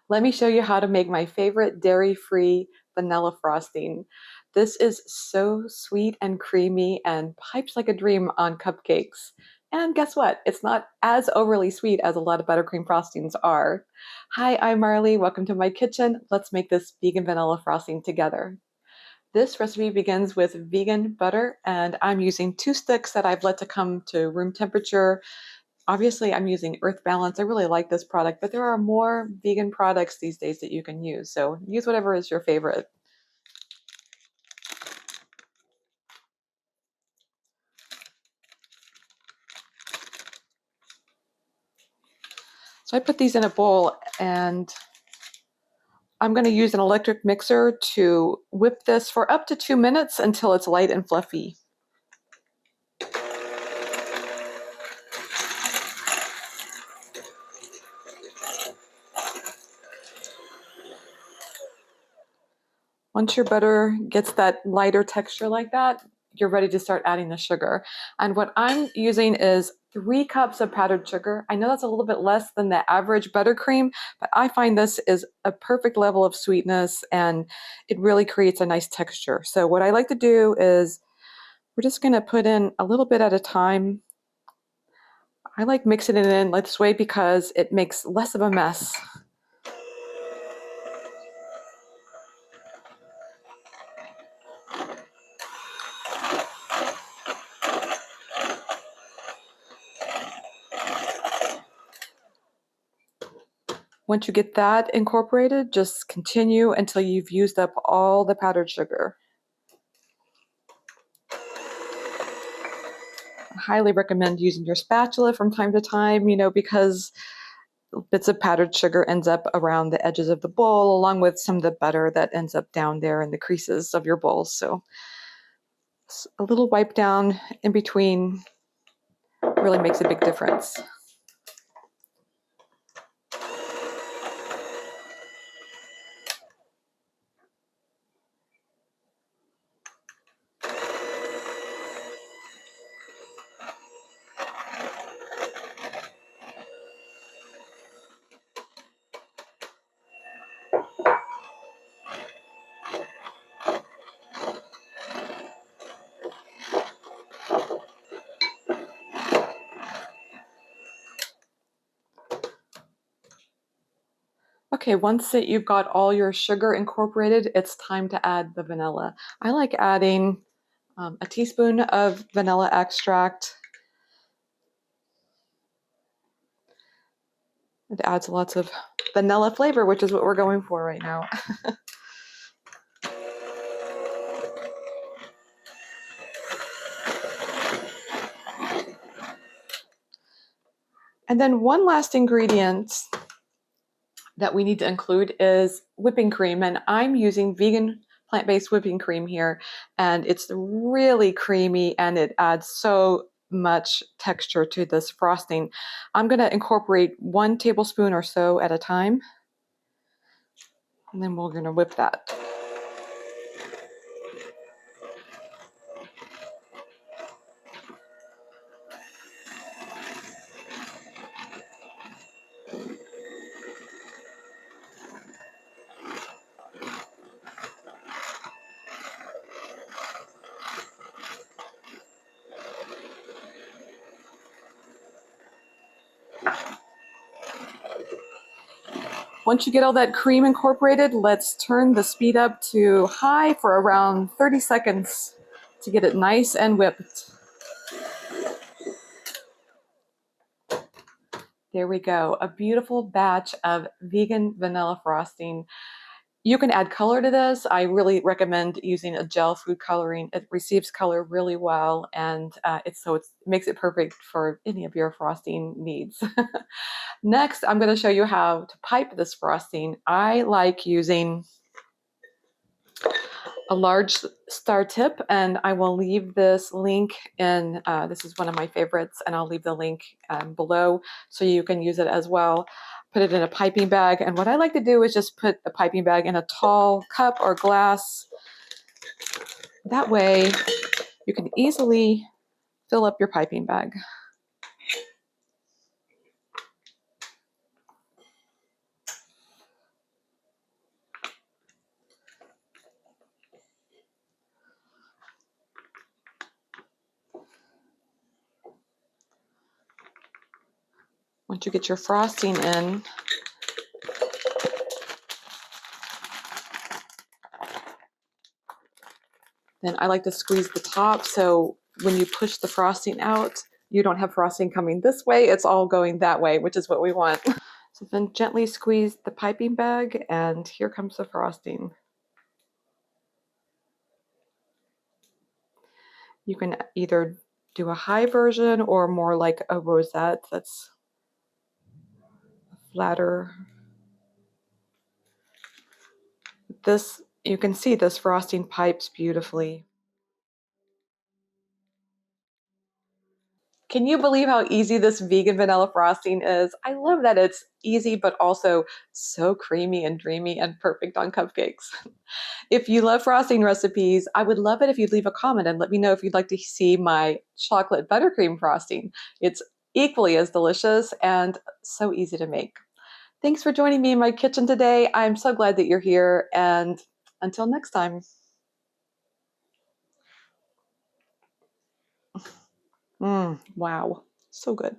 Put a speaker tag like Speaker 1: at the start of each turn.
Speaker 1: Let me show you how to make my favorite dairy-free vanilla frosting. This is so sweet and creamy and pipes like a dream on cupcakes. And guess what? It's not as overly sweet as a lot of buttercream frostings are. Hi, I'm Marley. Welcome to my kitchen. Let's make this vegan vanilla frosting together. This recipe begins with vegan butter, and I'm using 2 sticks that I've let to come to room temperature. Obviously, I'm using Earth Balance. I really like this product, but there are more vegan products these days that you can use. So use whatever is your favorite. So I put these in a bowl, and I'm going to use an electric mixer to whip this for up to 2 minutes until it's light and fluffy. Once your butter gets that lighter texture like that, you're ready to start adding the sugar. And what I'm using is 3 cups of powdered sugar. I know that's a little bit less than the average buttercream, but I find this is a perfect level of sweetness and it really creates a nice texture. So what I like to do is we're just going to put in a little bit at a time. I like mixing it in this way because it makes less of a mess. Once you get that incorporated, just continue until you've used up all the powdered sugar. I highly recommend using your spatula from time to time, because bits of powdered sugar ends up around the edges of the bowl, along with some of the butter that ends up down there in the creases of your bowl. So a little wipe down in between really makes a big difference. Okay, once that you've got all your sugar incorporated, it's time to add the vanilla. I like adding a teaspoon of vanilla extract. It adds lots of vanilla flavor, which is what we're going for right now. And then one last ingredient that we need to include is whipping cream. And I'm using vegan plant-based whipping cream here. And it's really creamy and it adds so much texture to this frosting. I'm going to incorporate 1 tablespoon or so at a time. And then we're going to whip that. Once you get all that cream incorporated, let's turn the speed up to high for around 30 seconds to get it nice and whipped. There we go, a beautiful batch of vegan vanilla frosting. You can add color to this. I really recommend using a gel food coloring. It receives color really well, and it makes it perfect for any of your frosting needs. Next, I'm going to show you how to pipe this frosting. I like using a large star tip, and I will leave this link in, this is one of my favorites, and I'll leave the link below so you can use it as well. Put it in a piping bag, and what I like to do is just put the piping bag in a tall cup or glass. That way you can easily fill up your piping bag. Once you get your frosting in, then I like to squeeze the top, so when you push the frosting out, you don't have frosting coming this way, it's all going that way, which is what we want. So then gently squeeze the piping bag, and here comes the frosting. You can either do a high version or more like a rosette that's flatter. This, you can see this frosting pipes beautifully. Can you believe how easy this vegan vanilla frosting is? I love that it's easy, but also so creamy and dreamy and perfect on cupcakes. If you love frosting recipes, I would love it if you'd leave a comment and let me know if you'd like to see my chocolate buttercream frosting. It's equally as delicious and so easy to make. Thanks for joining me in my kitchen today. I'm so glad that you're here, and until next time. Wow, so good.